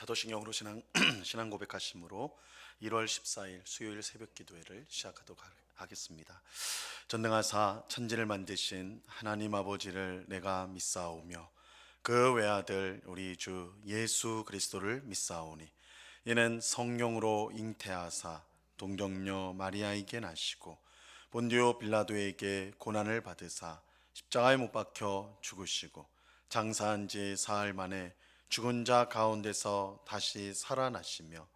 사도신경으로 신앙 고백하심으로 1월 14일 수요일 새벽 기도회를 시작하도록 하겠습니다. 전능하사 천지를 만드신 하나님 아버지를 내가 믿사오며 그 외아들 우리 주 예수 그리스도를 믿사오니 이는 성령으로 잉태하사 동정녀 마리아에게 나시고 본디오 빌라도에게 고난을 받으사 십자가에 못 박혀 죽으시고 장사한 지 사흘 만에 죽은 자 가운데서 다시 살아나시며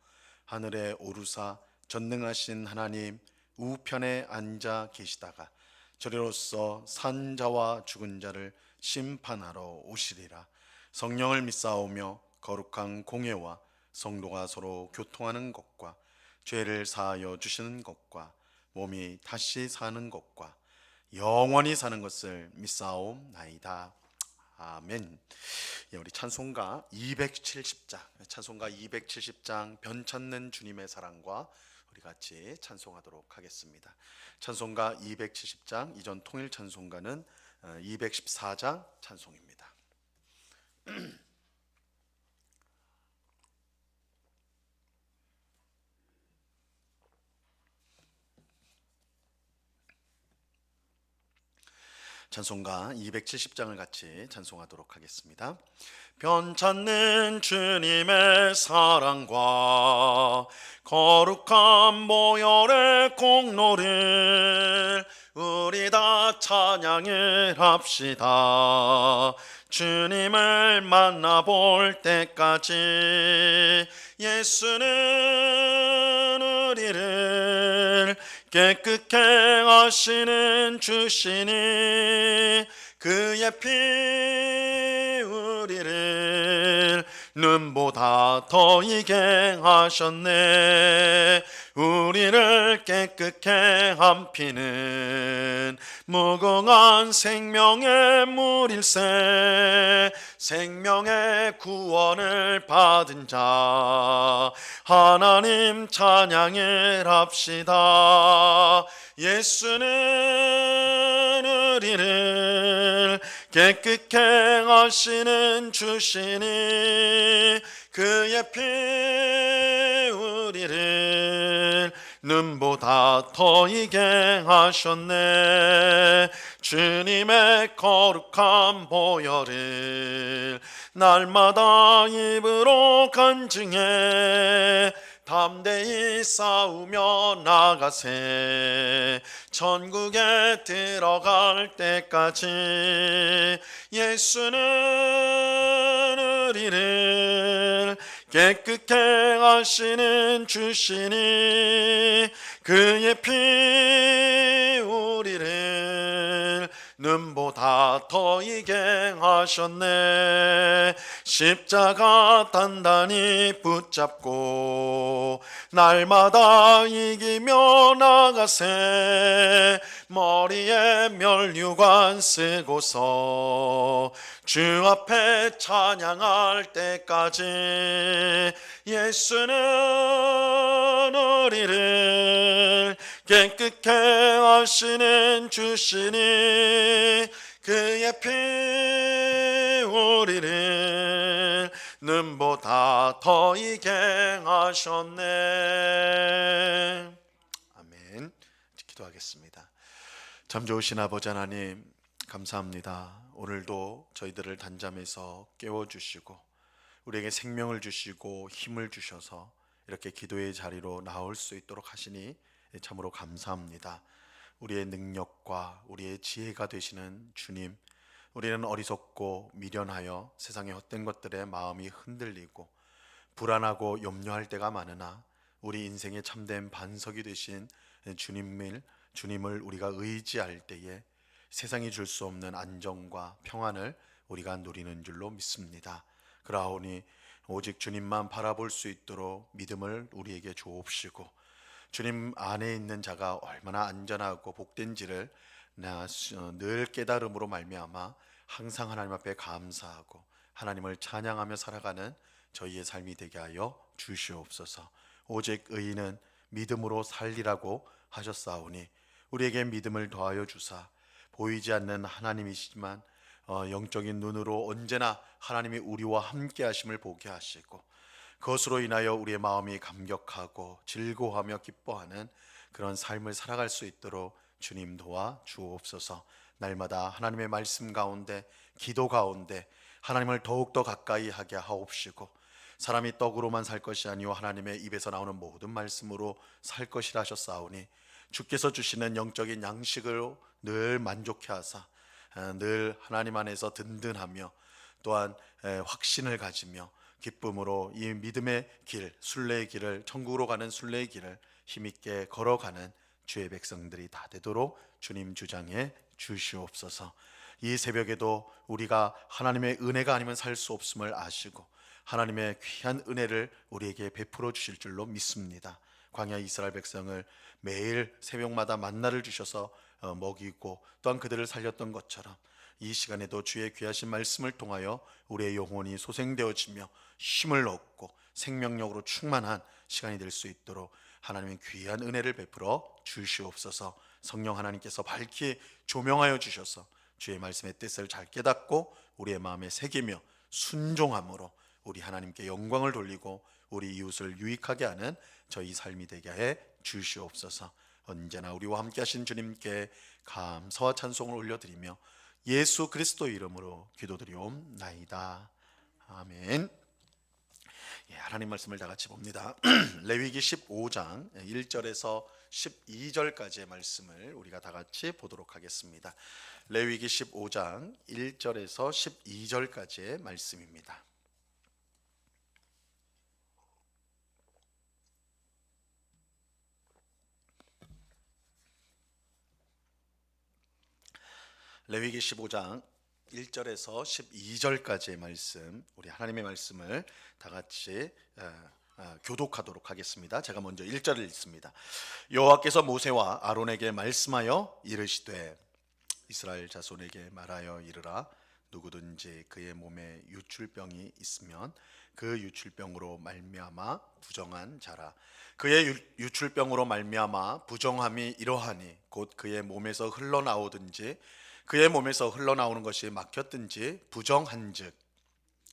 하늘에 오르사 전능하신 하나님 우편에 앉아 계시다가 저리로서 산 자와 죽은 자를 심판하러 오시리라. 성령을 믿사오며 거룩한 공예와 성도가 서로 교통하는 것과 죄를 사하여 주시는 것과 몸이 다시 사는 것과 영원히 사는 것을 믿사옵나이다. 아멘. 우리 찬송가 270장 변 찾는 주님의 사랑과 우리 같이 찬송하도록 하겠습니다. 찬송가 270장, 이전 통일 찬송가는 214장 찬송입니다. 찬송가 270장을 같이 찬송하도록 하겠습니다. 변찮는 주님의 사랑과 거룩한 보혈의 공로를 우리 다 찬양을 합시다. 주님을 만나볼 때까지 예수는 우리를 깨끗게 하시는 주시니 그의 피 우리를 눈보다 더 이게 하셨네. 우리를 깨끗게 한 피는 무궁한 생명의 물일세. 생명의 구원을 받은 자 하나님 찬양을 합시다. 예수는 우리를 깨끗게 하시는 주시니 그의 피 우리를 눈보다 더 이게 하셨네. 주님의 거룩한 보혈을 날마다 입으로 간증해 담대히 싸우며 나가세. 천국에 들어갈 때까지 예수는 우리를 깨끗게 하시는 주시니 그의 피 우리를 눈보다 더 이게 하셨네. 십자가 단단히 붙잡고 날마다 이기며 나가세. 머리에 면류관 쓰고서 주 앞에 찬양할 때까지 예수는 우리를 깨끗게 하시는 주시니 그의 피 우리를 눈보다 더 이게 하셨네. 아멘. 기도하겠습니다. 참 좋으신 아버지 하나님, 감사합니다. 오늘도 저희들을 단잠에서 깨워주시고 우리에게 생명을 주시고 힘을 주셔서 이렇게 기도의 자리로 나올 수 있도록 하시니 참으로 감사합니다. 우리의 능력과 우리의 지혜가 되시는 주님, 우리는 어리석고 미련하여 세상의 헛된 것들에 마음이 흔들리고 불안하고 염려할 때가 많으나 우리 인생의 참된 반석이 되신 주님을 우리가 의지할 때에 세상이 줄 수 없는 안정과 평안을 우리가 누리는 줄로 믿습니다. 그러하오니 오직 주님만 바라볼 수 있도록 믿음을 우리에게 주옵시고 주님 안에 있는 자가 얼마나 안전하고 복된지를 늘 깨달음으로 말미암아 항상 하나님 앞에 감사하고 하나님을 찬양하며 살아가는 저희의 삶이 되게 하여 주시옵소서. 오직 의인은 믿음으로 살리라고 하셨사오니 우리에게 믿음을 더하여 주사 보이지 않는 하나님이시지만 영적인 눈으로 언제나 하나님이 우리와 함께 하심을 보게 하시고 그것으로 인하여 우리의 마음이 감격하고 즐거워하며 기뻐하는 그런 삶을 살아갈 수 있도록 주님 도와 주옵소서. 날마다 하나님의 말씀 가운데, 기도 가운데 하나님을 더욱더 가까이 하게 하옵시고, 사람이 떡으로만 살 것이 아니요 하나님의 입에서 나오는 모든 말씀으로 살 것이라 하셨사오니, 주께서 주시는 영적인 양식을 늘 만족해 하사 늘 하나님 안에서 든든하며 또한 확신을 가지며 기쁨으로 이 믿음의 길, 순례의 길을, 천국으로 가는 순례의 길을 힘있게 걸어가는 주의 백성들이 다 되도록 주님 주장해 주시옵소서. 이 새벽에도 우리가 하나님의 은혜가 아니면 살 수 없음을 아시고 하나님의 귀한 은혜를 우리에게 베풀어 주실 줄로 믿습니다. 광야 이스라엘 백성을 매일 새벽마다 만나를 주셔서 먹이고 또한 그들을 살렸던 것처럼 이 시간에도 주의 귀하신 말씀을 통하여 우리의 영혼이 소생되어지며 힘을 얻고 생명력으로 충만한 시간이 될 수 있도록 하나님의 귀한 은혜를 베풀어 주시옵소서. 성령 하나님께서 밝히 조명하여 주셔서 주의 말씀의 뜻을 잘 깨닫고 우리의 마음에 새기며 순종함으로 우리 하나님께 영광을 돌리고 우리 이웃을 유익하게 하는 저희 삶이 되게 해 주시옵소서. 언제나 우리와 함께 하신 주님께 감사와 찬송을 올려드리며 예수 그리스도 이름으로 기도드리옵나이다. 아멘. 하나님 말씀을 다 같이 봅니다. 레위기 15장 1절에서 12절까지의 말씀을 우리가 다 같이 보도록 하겠습니다. 레위기 15장 1절에서 12절까지의 말씀입니다. 레위기 15장 1절에서 12절까지의 말씀, 우리 하나님의 말씀을 다 같이 교독하도록 하겠습니다. 제가 먼저 1절을 읽습니다. 여호와께서 모세와 아론에게 말씀하여 이르시되 이스라엘 자손에게 말하여 이르라. 누구든지 그의 몸에 유출병이 있으면 그 유출병으로 말미암아 부정한 자라. 그의 유출병으로 말미암아 부정함이 이러하니 곧 그의 몸에서 흘러나오든지 그의 몸에서 흘러나오는 것이 막혔든지 부정한즉,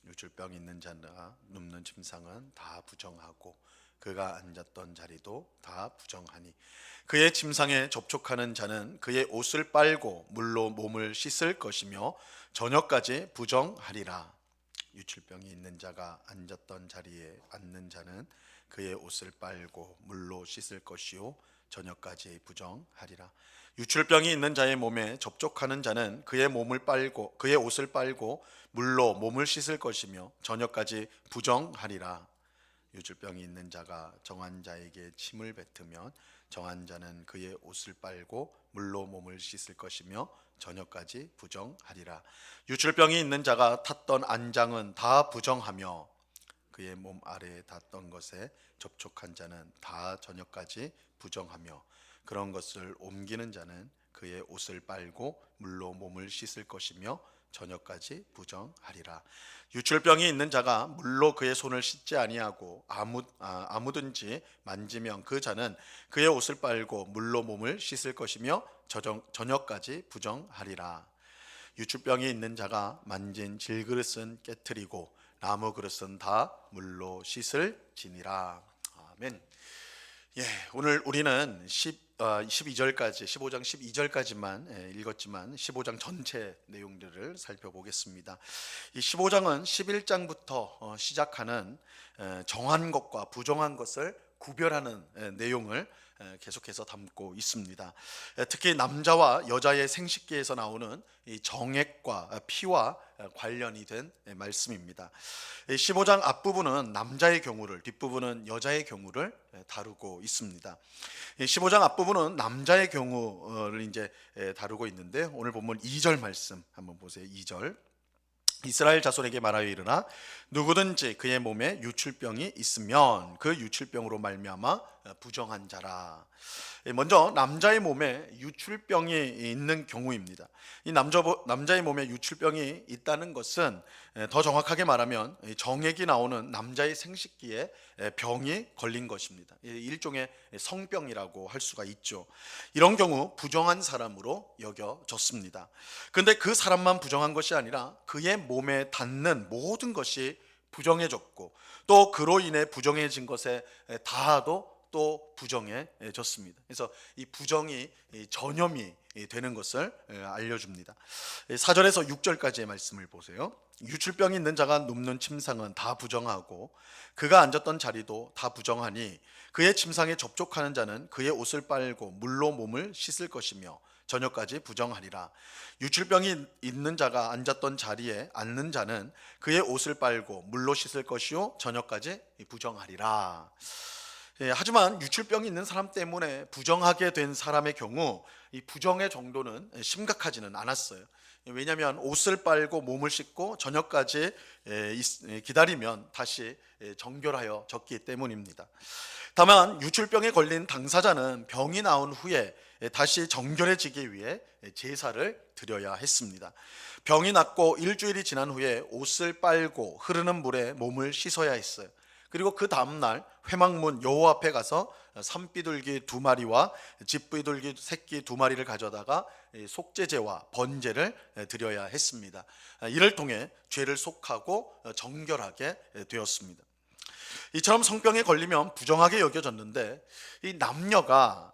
유출병 있는 자나 눕는 침상은 다 부정하고 그가 앉았던 자리도 다 부정하니 그의 침상에 접촉하는 자는 그의 옷을 빨고 물로 몸을 씻을 것이며 저녁까지 부정하리라. 유출병이 있는 자가 앉았던 자리에 앉는 자는 그의 옷을 빨고 물로 씻을 것이요 저녁까지 부정하리라. 유출병이 있는 자의 몸에 접촉하는 자는 그의 옷을 빨고 물로 몸을 씻을 것이며 저녁까지 부정하리라. 유출병이 있는 자가 정한 자에게 침을 뱉으면 정한 자는 그의 옷을 빨고 물로 몸을 씻을 것이며 저녁까지 부정하리라. 유출병이 있는 자가 탔던 안장은 다 부정하며 그의 몸 아래에 닿던 것에 접촉한 자는 다 저녁까지 부정하며 그런 것을 옮기는 자는 그의 옷을 빨고 물로 몸을 씻을 것이며 저녁까지 부정하리라. 유출병이 있는 자가 물로 그의 손을 씻지 아니하고 아무든지 만지면 그 자는 그의 옷을 빨고 물로 몸을 씻을 것이며 저녁까지 부정하리라. 유출병이 있는 자가 만진 질그릇은 깨트리고 나무 그릇은 다 물로 씻을지니라. 아멘. 오늘 우리는 12절까지 15장 12절까지만 읽었지만 15장 전체 내용들을 살펴보겠습니다. 이 15장은 11장부터 시작하는 정한 것과 부정한 것을 구별하는 내용을 계속해서 담고 있습니다. 특히 남자와 여자의 생식기에서 나오는 이 정액과 피와 관련이 된 말씀입니다. 15장 앞부분은 남자의 경우를, 뒷부분은 여자의 경우를 다루고 있습니다. 15장 앞부분은 남자의 경우를 이제 다루고 있는데 오늘 본문 2절 말씀 한번 보세요. 2절. 이스라엘 자손에게 말하여 이르나 누구든지 그의 몸에 유출병이 있으면 그 유출병으로 말미암아 부정한 자라. 먼저 남자의 몸에 유출병이 있는 경우입니다. 이 남자의 몸에 유출병이 있다는 것은 더 정확하게 말하면 정액이 나오는 남자의 생식기에 병이 걸린 것입니다. 일종의 성병이라고 할 수가 있죠. 이런 경우 부정한 사람으로 여겨졌습니다. 그런데 그 사람만 부정한 것이 아니라 그의 몸에 닿는 모든 것이 부정해졌고, 또 그로 인해 부정해진 것에 다하도 또 부정해졌습니다. 그래서 이 부정이 전염이 되는 것을 알려줍니다. 4절에서 6절까지의 말씀을 보세요. 유출병이 있는 자가 눕는 침상은 다 부정하고 그가 앉았던 자리도 다 부정하니 그의 침상에 접촉하는 자는 그의 옷을 빨고 물로 몸을 씻을 것이며 저녁까지 부정하리라. 유출병이 있는 자가 앉았던 자리에 앉는 자는 그의 옷을 빨고 물로 씻을 것이요 저녁까지 부정하리라. 하지만 유출병이 있는 사람 때문에 부정하게 된 사람의 경우 이 부정의 정도는 심각하지는 않았어요. 왜냐하면 옷을 빨고 몸을 씻고 저녁까지 기다리면 다시 정결하여졌기 때문입니다. 다만 유출병에 걸린 당사자는 병이 나은 후에 다시 정결해지기 위해 제사를 드려야 했습니다. 병이 낫고 일주일이 지난 후에 옷을 빨고 흐르는 물에 몸을 씻어야 했어요. 그리고 그 다음날 회막문 여호와 앞에 가서 산비둘기 2마리와 집비둘기 새끼 2마리를 가져다가 속죄제와 번제를 드려야 했습니다. 이를 통해 죄를 속하고 정결하게 되었습니다. 이처럼 성병에 걸리면 부정하게 여겨졌는데 이 남녀가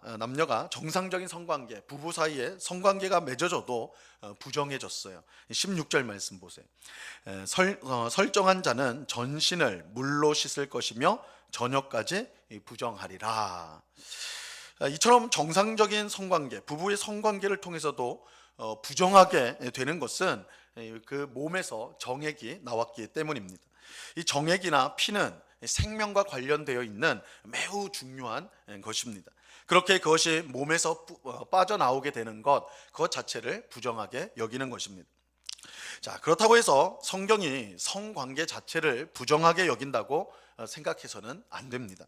정상적인 성관계, 부부 사이에 성관계가 맺어져도 부정해졌어요. 16절 말씀 보세요. 설정한 자는 전신을 물로 씻을 것이며 저녁까지 부정하리라. 이처럼 정상적인 성관계, 부부의 성관계를 통해서도 부정하게 되는 것은 그 몸에서 정액이 나왔기 때문입니다. 이 정액이나 피는 생명과 관련되어 있는 매우 중요한 것입니다. 그렇게 그것이 몸에서 빠져나오게 되는 그것 자체를 부정하게 여기는 것입니다. 자, 그렇다고 해서 성경이 성관계 자체를 부정하게 여긴다고 생각해서는 안 됩니다.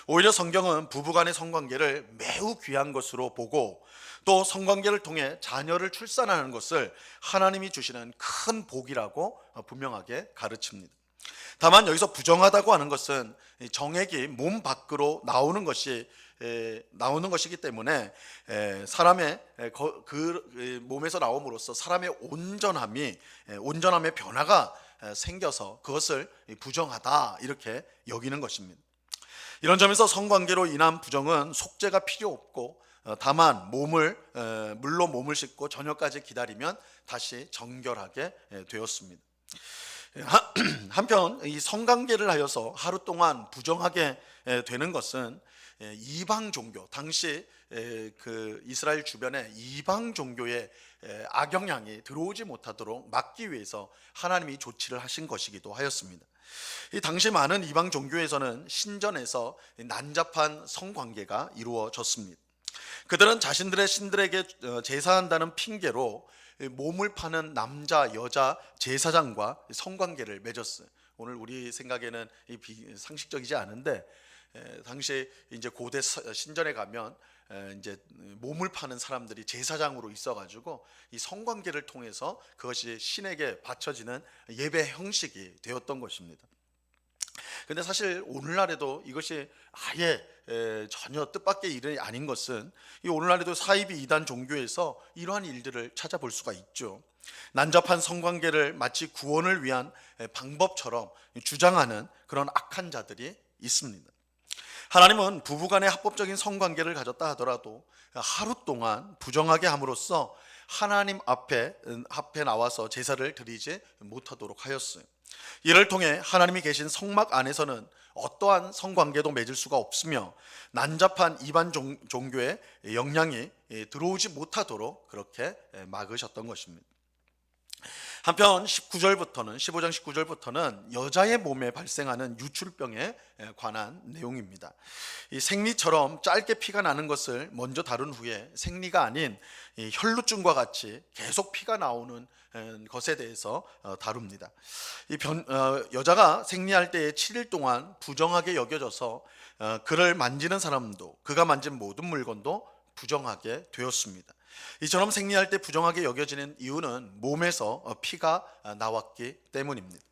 오히려 성경은 부부간의 성관계를 매우 귀한 것으로 보고 또 성관계를 통해 자녀를 출산하는 것을 하나님이 주시는 큰 복이라고 분명하게 가르칩니다. 다만 여기서 부정하다고 하는 것은 정액이 몸 밖으로 나오는 것이기 때문에 사람의 그 몸에서 나옴으로써 사람의 온전함의 변화가 생겨서 그것을 부정하다 이렇게 여기는 것입니다. 이런 점에서 성관계로 인한 부정은 속죄가 필요 없고 다만 물로 몸을 씻고 저녁까지 기다리면 다시 정결하게 되었습니다. 한편 이 성관계를 하여서 하루 동안 부정하게 되는 것은 이방 종교, 당시 그 이스라엘 주변에 이방 종교의 악영향이 들어오지 못하도록 막기 위해서 하나님이 조치를 하신 것이기도 하였습니다. 이 당시 많은 이방 종교에서는 신전에서 난잡한 성관계가 이루어졌습니다. 그들은 자신들의 신들에게 제사한다는 핑계로 몸을 파는 남자, 여자 제사장과 성관계를 맺었어요. 오늘 우리 생각에는 상식적이지 않은데 당시 이제 고대 신전에 가면 이제 몸을 파는 사람들이 제사장으로 있어가지고 이 성관계를 통해서 그것이 신에게 바쳐지는 예배 형식이 되었던 것입니다. 근데 사실 오늘날에도 이것이 아예 전혀 뜻밖의 일이 아닌 것은 이 오늘날에도 사이비 이단 종교에서 이러한 일들을 찾아볼 수가 있죠. 난잡한 성관계를 마치 구원을 위한 방법처럼 주장하는 그런 악한 자들이 있습니다. 하나님은 부부간의 합법적인 성관계를 가졌다 하더라도 하루 동안 부정하게 함으로써 하나님 앞에 나와서 제사를 드리지 못하도록 하였어요. 이를 통해 하나님이 계신 성막 안에서는 어떠한 성관계도 맺을 수가 없으며 난잡한 이반 종교의 영향이 들어오지 못하도록 그렇게 막으셨던 것입니다. 한편 15장 19절부터는 여자의 몸에 발생하는 유출병에 관한 내용입니다. 이 생리처럼 짧게 피가 나는 것을 먼저 다룬 후에 생리가 아닌 혈루증과 같이 계속 피가 나오는 것에 대해서 다룹니다. 여자가 생리할 때에 7일 동안 부정하게 여겨져서 그를 만지는 사람도 그가 만진 모든 물건도 부정하게 되었습니다. 이처럼 생리할 때 부정하게 여겨지는 이유는 몸에서 피가 나왔기 때문입니다.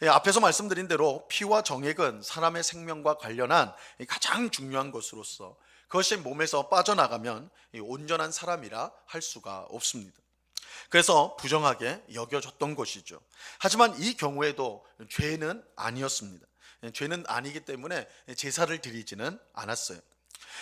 앞에서 말씀드린 대로 피와 정액은 사람의 생명과 관련한 가장 중요한 것으로서 그것이 몸에서 빠져나가면 온전한 사람이라 할 수가 없습니다. 그래서 부정하게 여겨졌던 것이죠. 하지만 이 경우에도 죄는 아니었습니다. 죄는 아니기 때문에 제사를 드리지는 않았어요.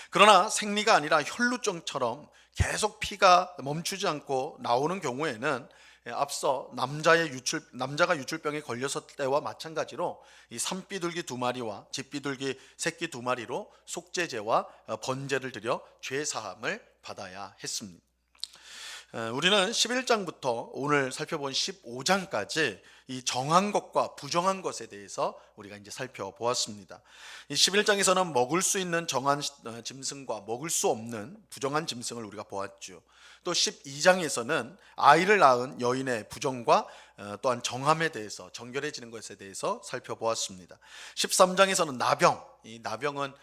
그러나 생리가 아니라 혈루증처럼 계속 피가 멈추지 않고 나오는 경우에는 앞서 남자가 유출병에 걸렸을 때와 마찬가지로 이 산비둘기 두 마리와 집비둘기 새끼 두 마리로 속죄제와 번제를 드려 죄 사함을 받아야 했습니다. 우리는 11장부터 오늘 살펴본 15장까지 이 정한 것과 부정한 것에 대해서 우리가 이제 살펴보았습니다. 이 11장에서는 먹을 수 있는 정한 짐승과 먹을 수 없는 부정한 짐승을 우리가 보았죠. 또 12장에서는 아이를 낳은 여인의 부정과 또한 정함에 대해서, 정결해지는 것에 대해서 살펴보았습니다. 13장에서는 나병, 이 나병은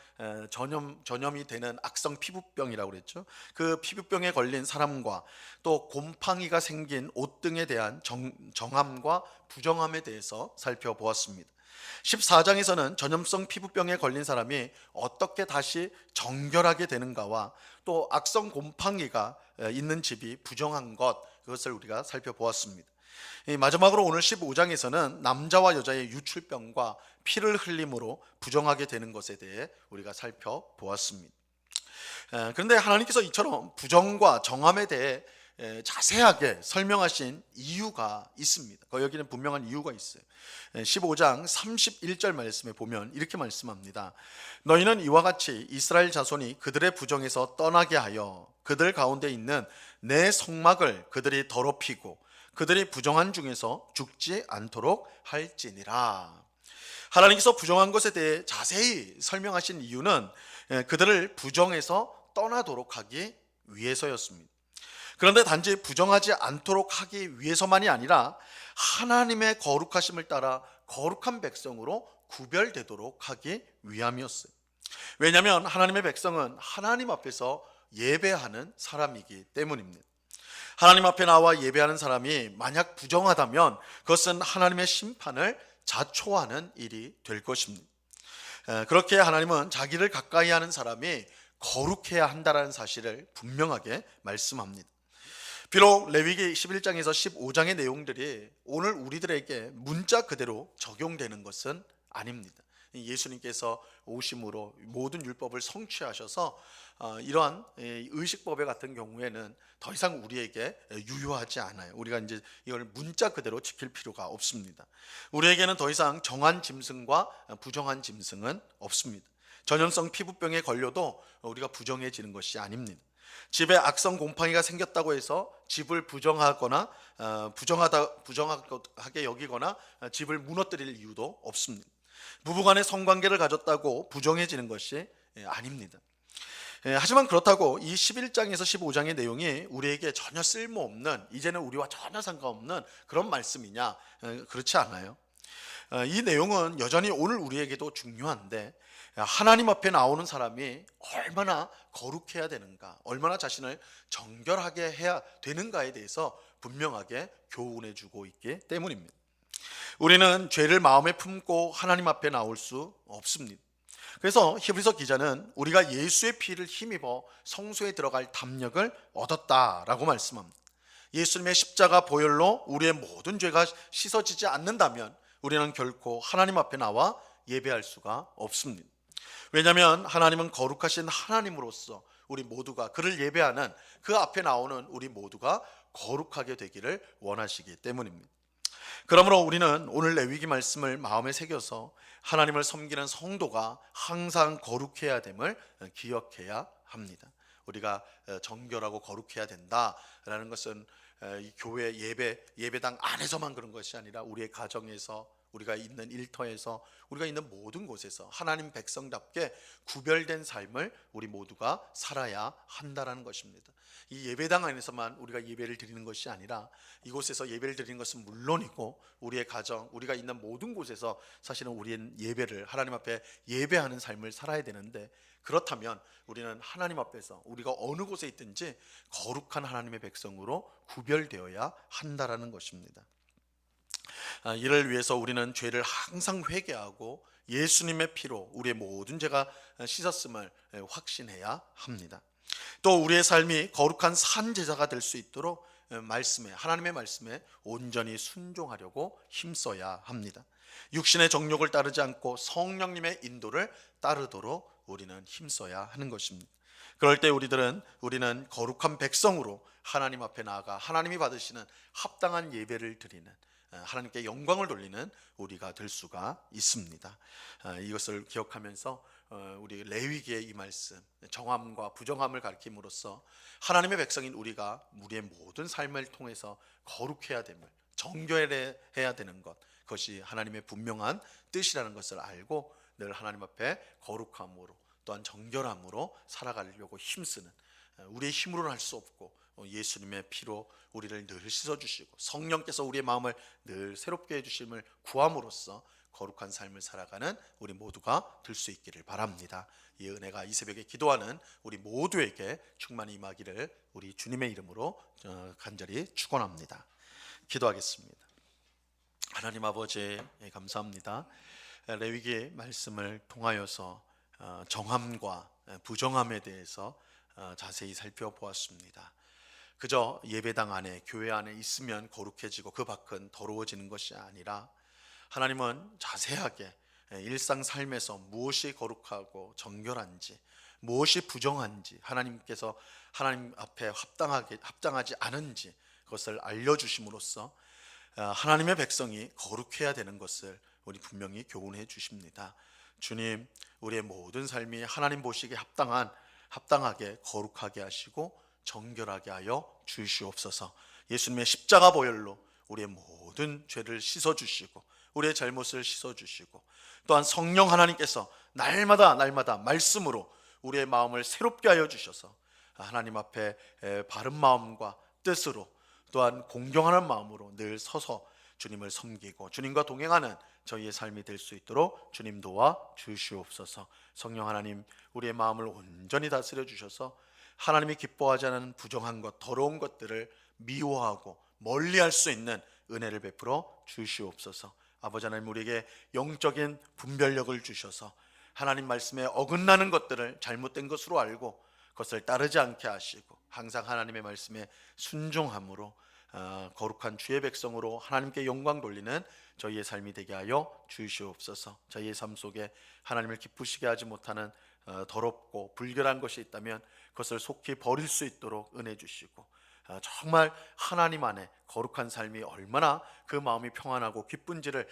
전염이 되는 악성 피부병이라고 그랬죠. 그 피부병에 걸린 사람과 또 곰팡이가 생긴 옷 등에 대한 정함과 부정함에 대해서 살펴보았습니다. 14장에서는 전염성 피부병에 걸린 사람이 어떻게 다시 정결하게 되는가와 또 악성 곰팡이가 있는 집이 부정한 것, 그것을 우리가 살펴보았습니다. 마지막으로 오늘 15장에서는 남자와 여자의 유출병과 피를 흘림으로 부정하게 되는 것에 대해 우리가 살펴보았습니다. 그런데 하나님께서 이처럼 부정과 정함에 대해 자세하게 설명하신 이유가 있습니다. 여기는 분명한 이유가 있어요. 15장 31절 말씀에 보면 이렇게 말씀합니다. 너희는 이와 같이 이스라엘 자손이 그들의 부정에서 떠나게 하여 그들 가운데 있는 내 성막을 그들이 더럽히고 그들이 부정한 중에서 죽지 않도록 할지니라. 하나님께서 부정한 것에 대해 자세히 설명하신 이유는 그들을 부정에서 떠나도록 하기 위해서였습니다. 그런데 단지 부정하지 않도록 하기 위해서만이 아니라 하나님의 거룩하심을 따라 거룩한 백성으로 구별되도록 하기 위함이었어요. 왜냐하면 하나님의 백성은 하나님 앞에서 예배하는 사람이기 때문입니다. 하나님 앞에 나와 예배하는 사람이 만약 부정하다면 그것은 하나님의 심판을 자초하는 일이 될 것입니다. 그렇게 하나님은 자기를 가까이 하는 사람이 거룩해야 한다는 사실을 분명하게 말씀합니다. 비록 레위기 11장에서 15장의 내용들이 오늘 우리들에게 문자 그대로 적용되는 것은 아닙니다. 예수님께서 오심으로 모든 율법을 성취하셔서 이러한 의식법에 같은 경우에는 더 이상 우리에게 유효하지 않아요. 우리가 이제 이걸 문자 그대로 지킬 필요가 없습니다. 우리에게는 더 이상 정한 짐승과 부정한 짐승은 없습니다. 전염성 피부병에 걸려도 우리가 부정해지는 것이 아닙니다. 집에 악성 곰팡이가 생겼다고 해서 집을 부정하게 여기거나 집을 무너뜨릴 이유도 없습니다. 부부간의 성관계를 가졌다고 부정해지는 것이 아닙니다. 하지만 그렇다고 이 11장에서 15장의 내용이 우리에게 전혀 쓸모없는, 이제는 우리와 전혀 상관없는 그런 말씀이냐? 그렇지 않아요. 이 내용은 여전히 오늘 우리에게도 중요한데, 하나님 앞에 나오는 사람이 얼마나 거룩해야 되는가, 얼마나 자신을 정결하게 해야 되는가에 대해서 분명하게 교훈해 주고 있기 때문입니다. 우리는 죄를 마음에 품고 하나님 앞에 나올 수 없습니다. 그래서 히브리서 기자는 우리가 예수의 피를 힘입어 성소에 들어갈 담력을 얻었다라고 말씀합니다. 예수님의 십자가 보혈로 우리의 모든 죄가 씻어지지 않는다면 우리는 결코 하나님 앞에 나와 예배할 수가 없습니다. 왜냐하면 하나님은 거룩하신 하나님으로서 우리 모두가 그를 예배하는, 그 앞에 나오는 우리 모두가 거룩하게 되기를 원하시기 때문입니다. 그러므로 우리는 오늘 레위기 말씀을 마음에 새겨서 하나님을 섬기는 성도가 항상 거룩해야 됨을 기억해야 합니다. 우리가 정결하고 거룩해야 된다라는 것은 이 교회 예배당 안에서만 그런 것이 아니라 우리의 가정에서, 우리가 있는 일터에서, 우리가 있는 모든 곳에서 하나님 백성답게 구별된 삶을 우리 모두가 살아야 한다라는 것입니다. 이 예배당 안에서만 우리가 예배를 드리는 것이 아니라 이곳에서 예배를 드리는 것은 물론이고 우리의 가정, 우리가 있는 모든 곳에서 사실은 우리는 예배를, 하나님 앞에 예배하는 삶을 살아야 되는데, 그렇다면 우리는 하나님 앞에서 우리가 어느 곳에 있든지 거룩한 하나님의 백성으로 구별되어야 한다라는 것입니다. 이를 위해서 우리는 죄를 항상 회개하고 예수님의 피로 우리의 모든 죄가 씻었음을 확신해야 합니다. 또 우리의 삶이 거룩한 산 제사가 될 수 있도록 말씀에, 하나님의 말씀에 온전히 순종하려고 힘써야 합니다. 육신의 정욕을 따르지 않고 성령님의 인도를 따르도록 우리는 힘써야 하는 것입니다. 그럴 때 우리는 거룩한 백성으로 하나님 앞에 나아가 하나님이 받으시는 합당한 예배를 드리는, 하나님께 영광을 돌리는 우리가 될 수가 있습니다. 이것을 기억하면서 우리 레위기의 이 말씀, 정함과 부정함을 가리킴으로써 하나님의 백성인 우리가 우리의 모든 삶을 통해서 거룩해야 됨을, 정결해야 되는 것, 그것이 하나님의 분명한 뜻이라는 것을 알고 늘 하나님 앞에 거룩함으로 또한 정결함으로 살아가려고 힘쓰는, 우리의 힘으로는 할 수 없고 예수님의 피로 우리를 늘 씻어주시고 성령께서 우리의 마음을 늘 새롭게 해주심을 구함으로써 거룩한 삶을 살아가는 우리 모두가 될 수 있기를 바랍니다. 이 은혜가 이 새벽에 기도하는 우리 모두에게 충만히 임하기를 우리 주님의 이름으로 간절히 축원합니다. 기도하겠습니다. 하나님 아버지, 감사합니다. 레위기의 말씀을 통하여서 정함과 부정함에 대해서 자세히 살펴보았습니다. 그저 예배당 안에, 교회 안에 있으면 거룩해지고 그 밖은 더러워지는 것이 아니라 하나님은 자세하게 일상 삶에서 무엇이 거룩하고 정결한지, 무엇이 부정한지, 하나님께서 하나님 앞에 합당하지 않은지 그것을 알려주심으로써 하나님의 백성이 거룩해야 되는 것을 우리 분명히 교훈해 주십니다. 주님, 우리의 모든 삶이 하나님 보시기에 합당하게 거룩하게 하시고 정결하게 하여 주시옵소서. 예수님의 십자가 보혈로 우리의 모든 죄를 씻어주시고 우리의 잘못을 씻어주시고 또한 성령 하나님께서 날마다 말씀으로 우리의 마음을 새롭게 하여 주셔서 하나님 앞에 바른 마음과 뜻으로 또한 공경하는 마음으로 늘 서서 주님을 섬기고 주님과 동행하는 저희의 삶이 될 수 있도록 주님 도와 주시옵소서. 성령 하나님, 우리의 마음을 온전히 다스려 주셔서 하나님이 기뻐하지 않는 부정한 것, 더러운 것들을 미워하고 멀리할 수 있는 은혜를 베풀어 주시옵소서. 아버지 하나님, 우리에게 영적인 분별력을 주셔서 하나님 말씀에 어긋나는 것들을 잘못된 것으로 알고 그것을 따르지 않게 하시고 항상 하나님의 말씀에 순종함으로 거룩한 주의 백성으로 하나님께 영광 돌리는 저희의 삶이 되게 하여 주시옵소서. 저희의 삶 속에 하나님을 기쁘시게 하지 못하는 더럽고 불결한 것이 있다면 그것을 속히 버릴 수 있도록 은혜 주시고 정말 하나님 안에 거룩한 삶이 얼마나 그 마음이 평안하고 기쁜지를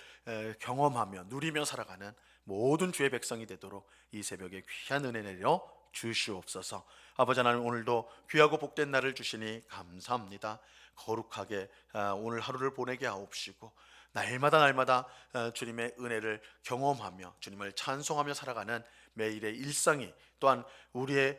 경험하며 누리며 살아가는 모든 주의 백성이 되도록 이 새벽에 귀한 은혜 내려 주시옵소서. 아버지 하나님, 오늘도 귀하고 복된 날을 주시니 감사합니다. 거룩하게 오늘 하루를 보내게 하옵시고 날마다 주님의 은혜를 경험하며 주님을 찬송하며 살아가는 매일의 일상이 또한 우리의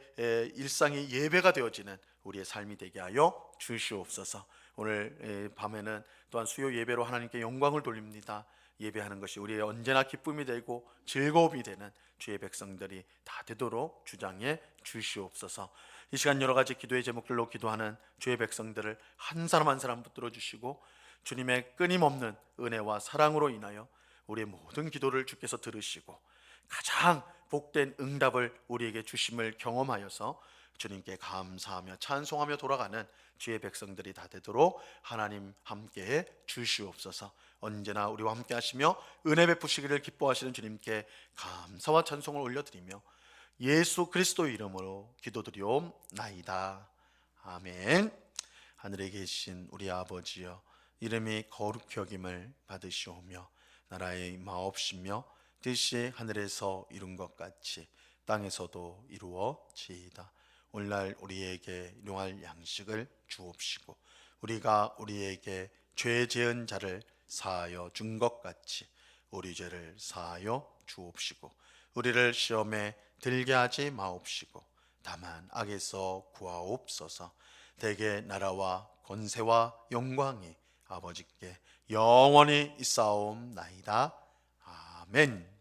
일상이 예배가 되어지는 우리의 삶이 되게 하여 주시옵소서. 오늘 밤에는 또한 수요 예배로 하나님께 영광을 돌립니다. 예배하는 것이 우리의 언제나 기쁨이 되고 즐거움이 되는 주의 백성들이 다 되도록 주장해 주시옵소서. 이 시간 여러 가지 기도의 제목들로 기도하는 주의 백성들을 한 사람 한 사람 붙들어 주시고 주님의 끊임없는 은혜와 사랑으로 인하여 우리의 모든 기도를 주께서 들으시고 가장 복된 응답을 우리에게 주심을 경험하여서 주님께 감사하며 찬송하며 돌아가는 주의 백성들이 다 되도록 하나님 함께해 주시옵소서. 언제나 우리와 함께 하시며 은혜 베푸시기를 기뻐하시는 주님께 감사와 찬송을 올려드리며 예수 그리스도 이름으로 기도드리옵나이다. 아멘. 하늘에 계신 우리 아버지여, 이름이 거룩히 여김을 받으시오며 나라의 마옵시며 뜻이 하늘에서 이룬 것 같이 땅에서도 이루어지이다. 오늘날 우리에게 일용할 양식을 주옵시고 우리가 우리에게 죄 지은 자를 사하여 준 것 같이 우리 죄를 사하여 주옵시고 우리를 시험에 들게 하지 마옵시고 다만 악에서 구하옵소서. 대개 나라와 권세와 영광이 아버지께 영원히 있사옵나이다. 아멘.